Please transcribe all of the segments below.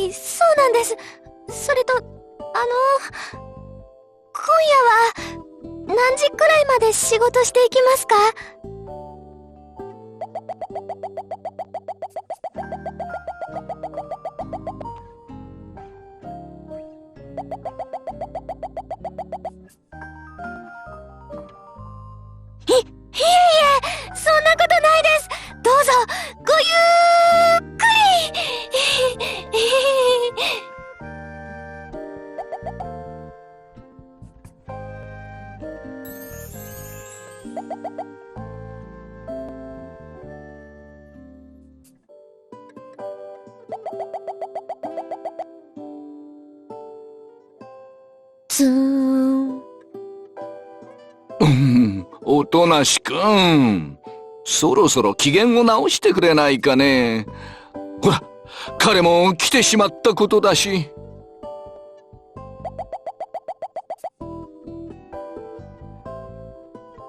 い、そうなんです。それと、今夜は、何時くらいまで仕事していきますか？いえいえ、そんなことないです。どうぞ、ごゆっくり。つーん。おとなしくん。そろそろ機嫌を直してくれないかね。ほら、彼も来てしまったことだし。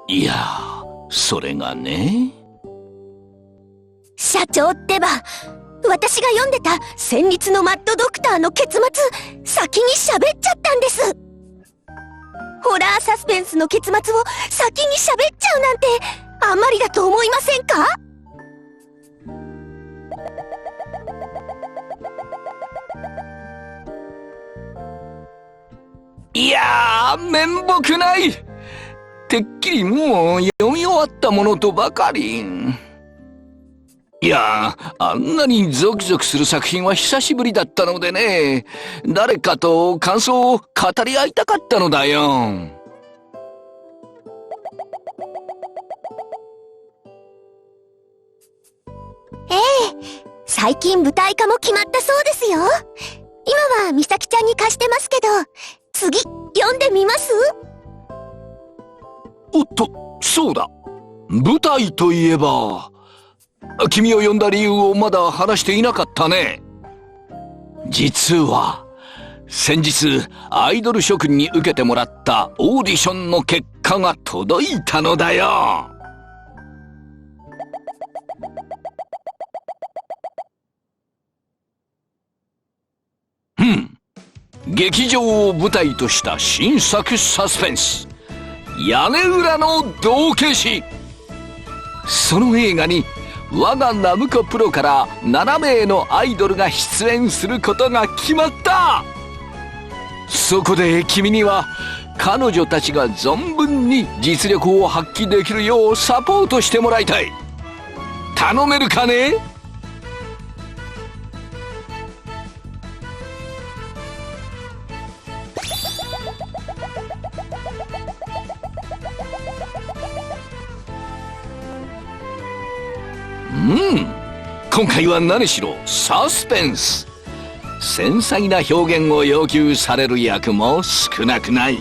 いや、それがね。社長ってば、私が読んでた戦慄のマッドドクターの結末、先に喋っちゃったんです。ホラーサスペンスの結末を先に喋っちゃうなんて、あんまりだと思いませんか？いやー、面目ない。てっきりもう読み終わったものとばかり。いやー、あんなにゾクゾクする作品は久しぶりだったのでね、誰かと感想を語り合いたかったのだよ。ええ、最近舞台化も決まったそうですよ。今は美咲ちゃんに貸してますけど、次、読んでみます？おっと、そうだ。舞台といえば、君を呼んだ理由をまだ話していなかったね。実は、先日アイドル諸君に受けてもらったオーディションの結果が届いたのだよ。劇場を舞台とした新作サスペンス、屋根裏の道化師。その映画に我がナムコプロから7名のアイドルが出演することが決まった。そこで君には彼女たちが存分に実力を発揮できるようサポートしてもらいたい。頼めるかね？今回は何しろサスペンス。繊細な表現を要求される役も少なくない。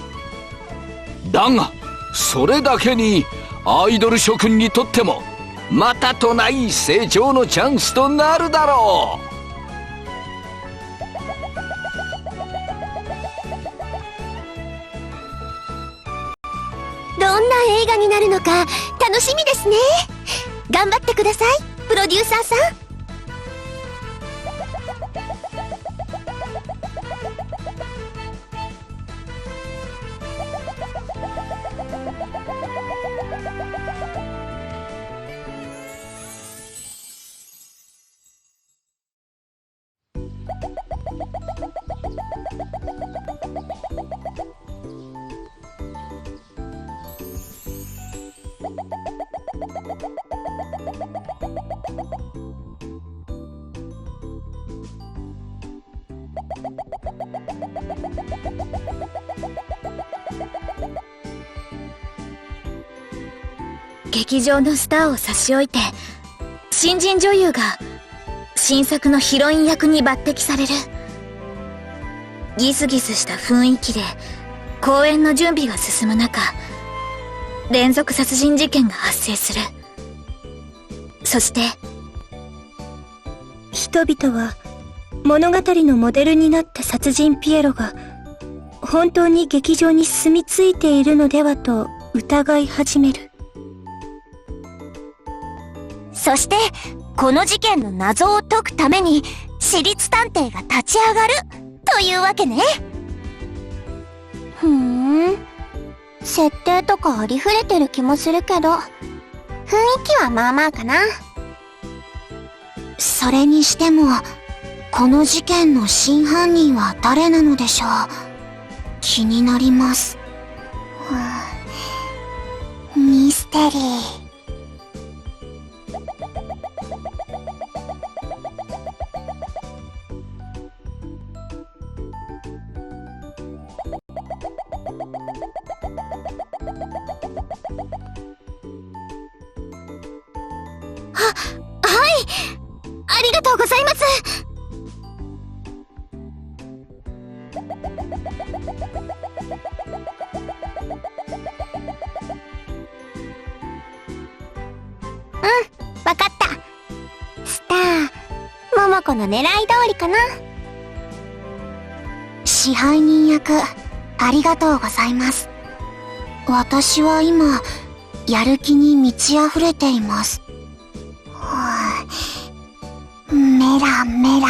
だがそれだけにアイドル諸君にとってもまたとない成長のチャンスとなるだろう。どんな映画になるのか楽しみですね。頑張ってください、プロデューサーさん。劇場のスターを差し置いて、新人女優が新作のヒロイン役に抜擢される。ギスギスした雰囲気で公演の準備が進む中、連続殺人事件が発生する。そして人々は物語のモデルになった殺人ピエロが本当に劇場に住み着いているのではと疑い始める。そしてこの事件の謎を解くために私立探偵が立ち上がるというわけね。設定とかありふれてる気もするけど、雰囲気はまあまあかな。それにしても、この事件の真犯人は誰なのでしょう。気になります。ミステリー。ありがとうございます。わかった。スター、桃子の狙い通りかな。支配人役、ありがとうございます。私は今、やる気に満ち溢れています。メラメラ。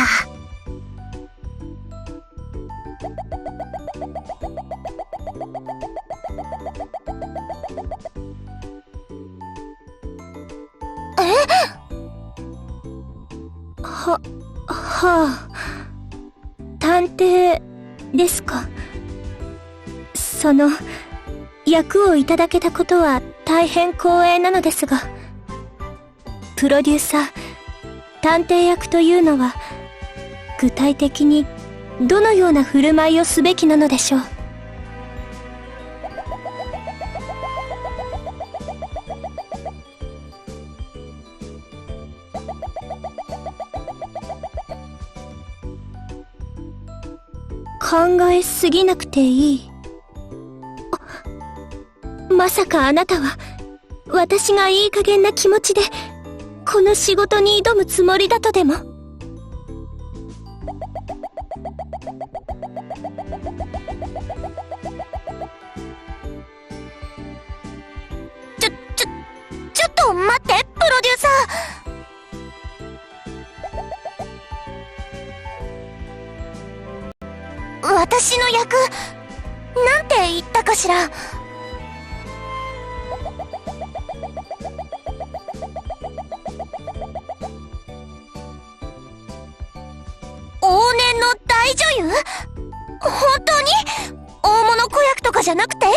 探偵ですか。役をいただけたことは大変光栄なのですが、プロデューサー、探偵役というのは、具体的にどのような振る舞いをすべきなのでしょう。考えすぎなくていい。まさかあなたは、私がいい加減な気持ちで、この仕事に挑むつもりだとでも？ちょっと待って、プロデューサー。私の役、なんて言ったかしら。往年の大女優？本当に？大物子役とかじゃなくて？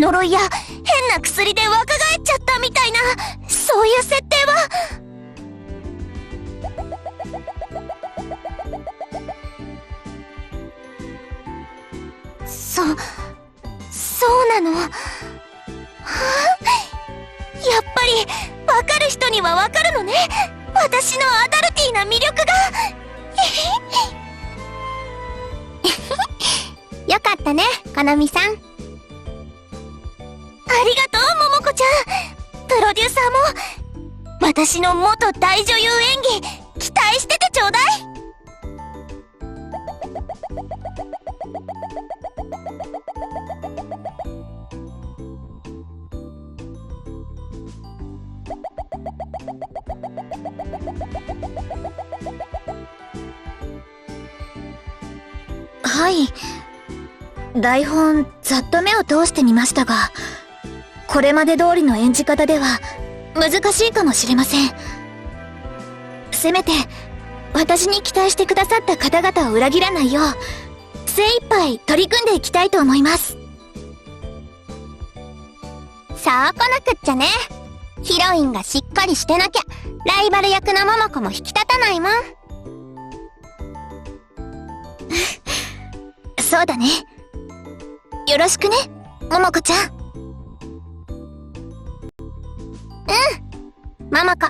呪いや変な薬で若返っちゃったみたいな、そういう設定は。そうなの。はあ、やっぱりわかる人にはわかるのね、私のアダルティーな魅力が。よかったね、かなみさん。ありがとう、ももこちゃん。プロデューサーも私の元大女優演技期待しててちょうだい。はい。台本、ざっと目を通してみましたが、これまで通りの演じ方では、難しいかもしれません。せめて、私に期待してくださった方々を裏切らないよう、精一杯取り組んでいきたいと思います。さあ来なくっちゃね。ヒロインがしっかりしてなきゃ、ライバル役のモモコも引き立たないもん。そうだね。よろしくね、ももこちゃん。モモコ、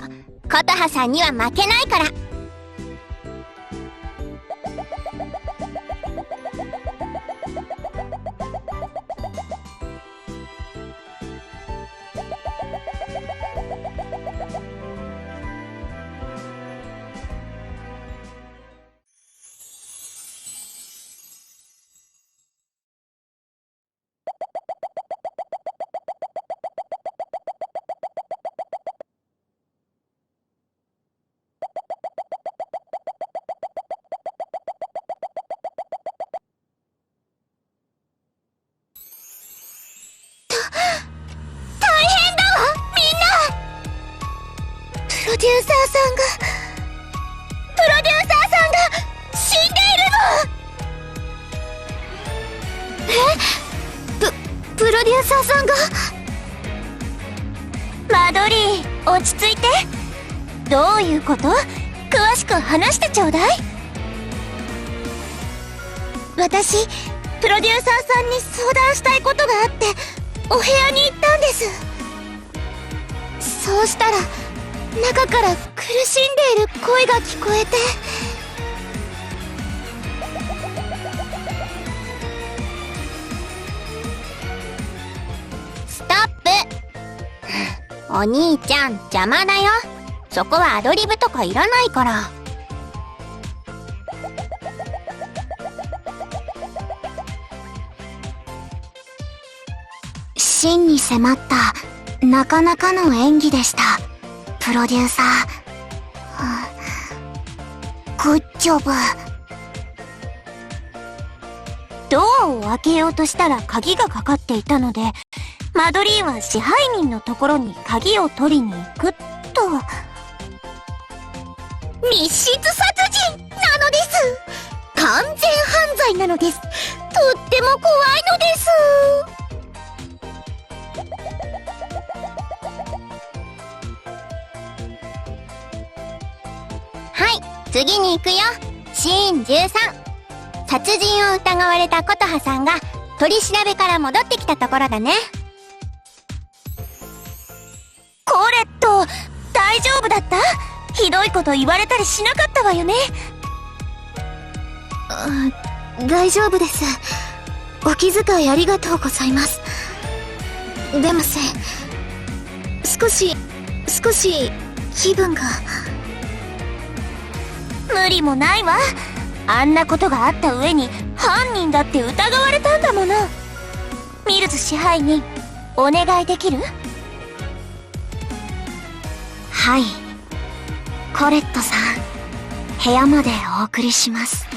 琴葉さんには負けないから。デューサーさんが死んでいるの。プロデューサーさんが。マドリー、落ち着いて。どういうこと？詳しく話してちょうだい。私、プロデューサーさんに相談したいことがあってお部屋に行ったんです。そうしたら中から苦しんでいる声が聞こえて。ストップ。お兄ちゃん、邪魔だよ。そこはアドリブとかいらないから。真に迫ったなかなかの演技でした、プロデューサー。グッジョブ。ドアを開けようとしたら鍵がかかっていたので、マドリーは支配人のところに鍵を取りに行くと。密室殺人なのです。完全犯罪なのです。とっても怖いのです。はい、次に行くよ。シーン13。殺人を疑われた琴葉さんが取り調べから戻ってきたところだね。コレット、大丈夫だった？ひどいこと言われたりしなかったわよね。大丈夫です。お気遣いありがとうございます。でも少し気分が。無理もないわ。あんなことがあった上に犯人だって疑われたんだもの。ミルズ支配人、お願いできる？はい、コレットさん、部屋までお送りします。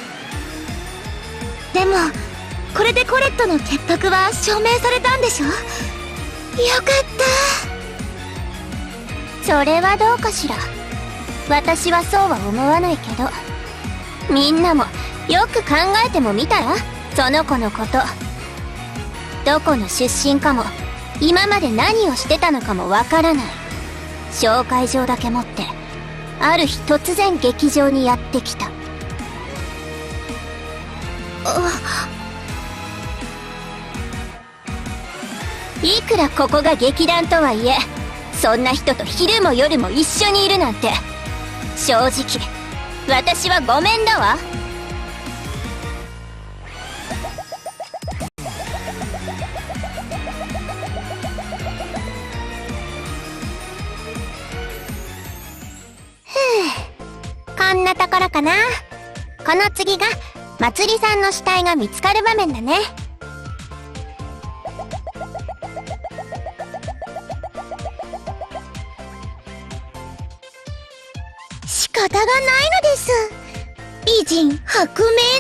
でもこれでコレットの潔白は証明されたんでしょ？よかった。それはどうかしら。私はそうは思わないけど、みんなもよく考えてもみたら？その子のこと。どこの出身かも今まで何をしてたのかもわからない。紹介状だけ持ってある日突然劇場にやってきた。いくらここが劇団とはいえ、そんな人と昼も夜も一緒にいるなんて、正直私はごめんだわ。こんなところかな。この次がまつりさんの死体が見つかる場面だね。仕方がないのです。美人薄命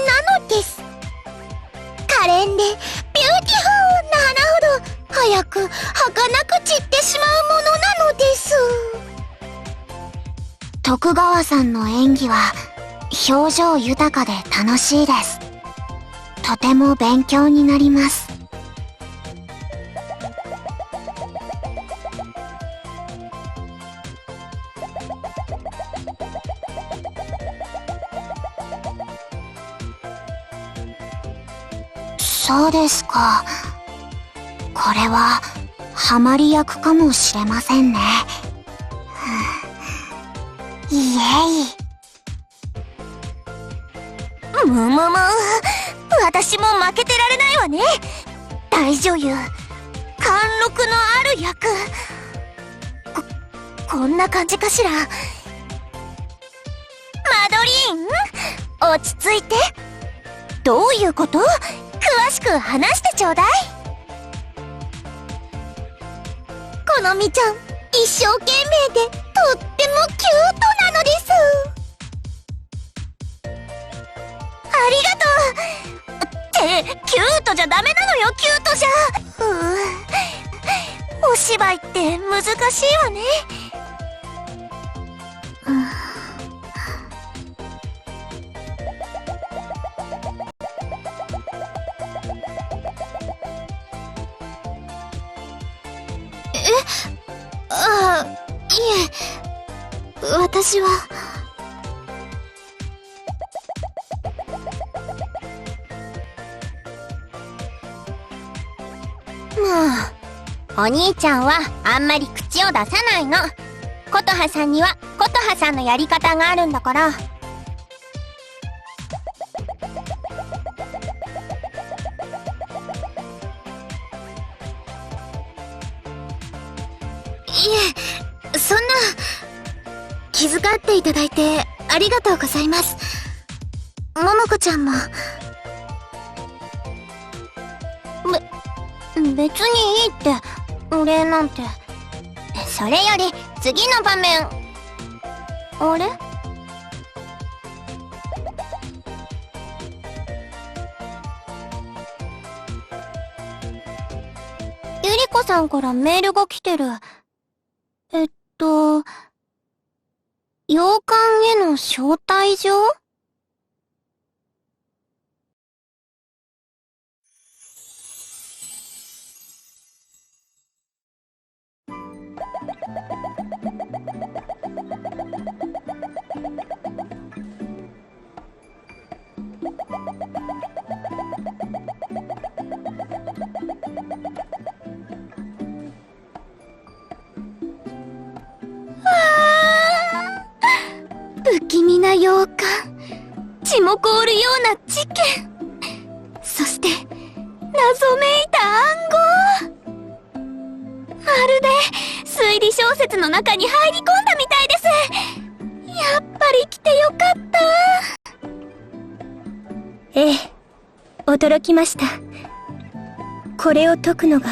なのです。可憐でビューティフルな花ほど早く儚く散ってしまうものなのです。徳川さんの演技は表情豊かで楽しいです。とても勉強になります。そうですか。これはハマり役かもしれませんね。イエイ。私も負けてられないわね。大女優、貫禄のある役。こんな感じかしら。マドリーン、落ち着いて。どういうこと？詳しく話してちょうだい。このみちゃん、一生懸命でとってもキュートなのです。ありがとう。ってキュートじゃダメなのよ。キュートじゃお芝居って難しいわね。ああ、いえ、私は。もう、お兄ちゃんはあんまり口を出さないの。琴葉さんには琴葉さんのやり方があるんだから。いえ、そんな、気遣っていただいてありがとうございます。桃子ちゃんも。別にいいって、お礼なんて。それより、次の場面。あれ？ゆり子さんからメールが来てる。洋館への招待状？不気味な洋館、血も凍るような事件、そして謎めいた暗号。まるで推理小説の中に入り込んだみたいです。やっぱり来てよかった。ええ、驚きました。これを解くのが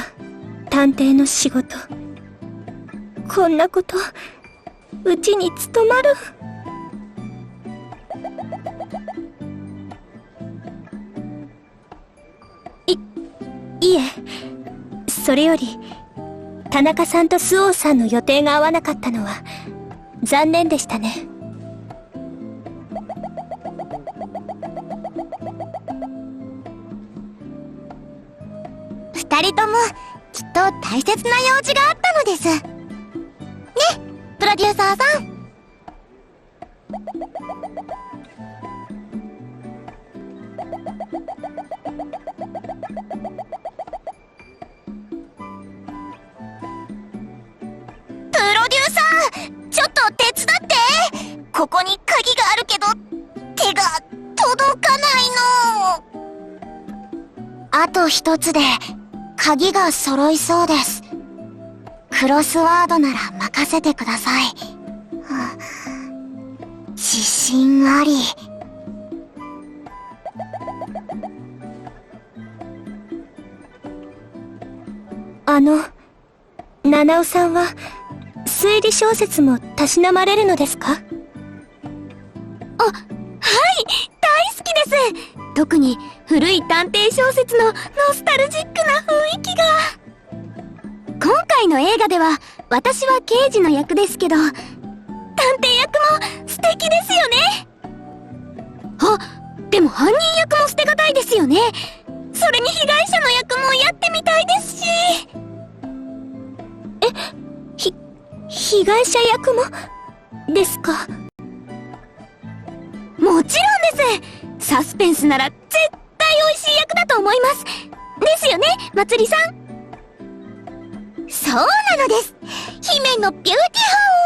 探偵の仕事。こんなこと、うちに務まる。いえ、それより、田中さんと周防さんの予定が合わなかったのは、残念でしたね。二人とも、きっと大切な用事があったのです。ね、プロデューサーさん。ちょっと手伝って。ここに鍵があるけど、手が届かないの。あと一つで、鍵が揃いそうです。クロスワードなら任せてください。自信あり。七尾さんは、推理小説もたしなまれるのですか？はい、大好きです。特に古い探偵小説のノスタルジックな雰囲気が。今回の映画では私は刑事の役ですけど、探偵役も素敵ですよね。あ、でも犯人役も捨てがたいですよね。それに被害者の役もやってみたいですし。被害者役もですか？もちろんです。サスペンスなら絶対美味しい役だと思います。ですよね、まつりさん。そうなのです。姫のビューティフル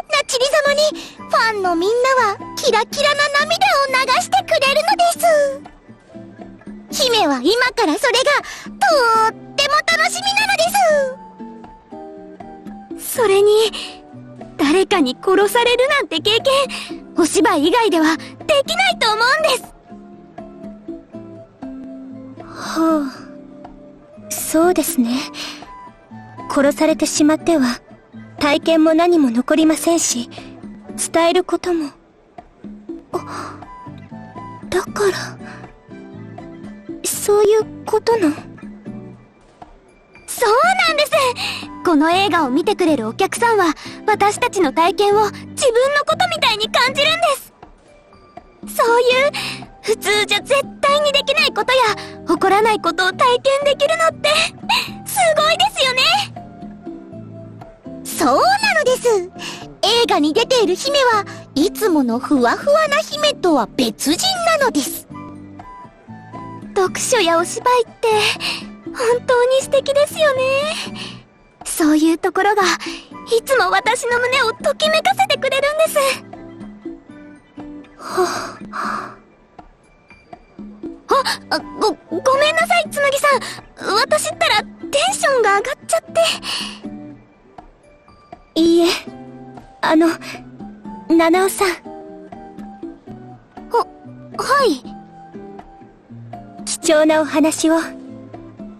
なチリ様にファンのみんなはキラキラな涙を流してくれるのです。姫は今からそれがとっても楽しみなのです。それに誰かに殺されるなんて経験、お芝居以外ではできないと思うんです。はあ、そうですね。殺されてしまっては体験も何も残りませんし、伝えることも。だからそういうことの。そうなんです。この映画を見てくれるお客さんは私たちの体験を自分のことみたいに感じるんです。そういう普通じゃ絶対にできないことや起こらないことを体験できるのってすごいですよね。そうなのです。映画に出ている姫はいつものふわふわな姫とは別人なのです。読書やお芝居って本当に素敵ですよね。そういうところがいつも私の胸をときめかせてくれるんです。ごめんなさい、紬さん。私ったらテンションが上がっちゃって。いいえ、七尾さん。はい。貴重なお話を、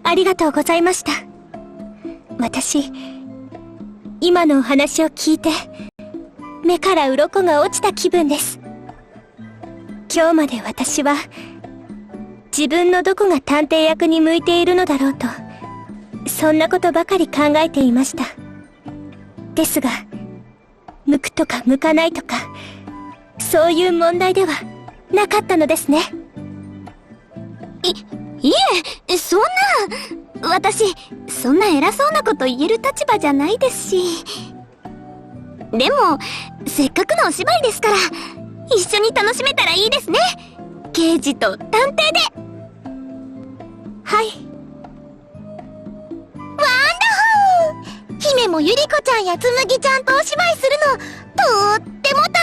ありがとうございました。私、今のお話を聞いて、目から鱗が落ちた気分です。今日まで私は、自分のどこが探偵役に向いているのだろうと、そんなことばかり考えていました。ですが、向くとか向かないとか、そういう問題ではなかったのですね。いえ、そんな、私、そんな偉そうなこと言える立場じゃないですし。でも、せっかくのお芝居ですから、一緒に楽しめたらいいですね。刑事と探偵で。はい。ワンダホー！姫もゆり子ちゃんやつむぎちゃんとお芝居するの、とっても楽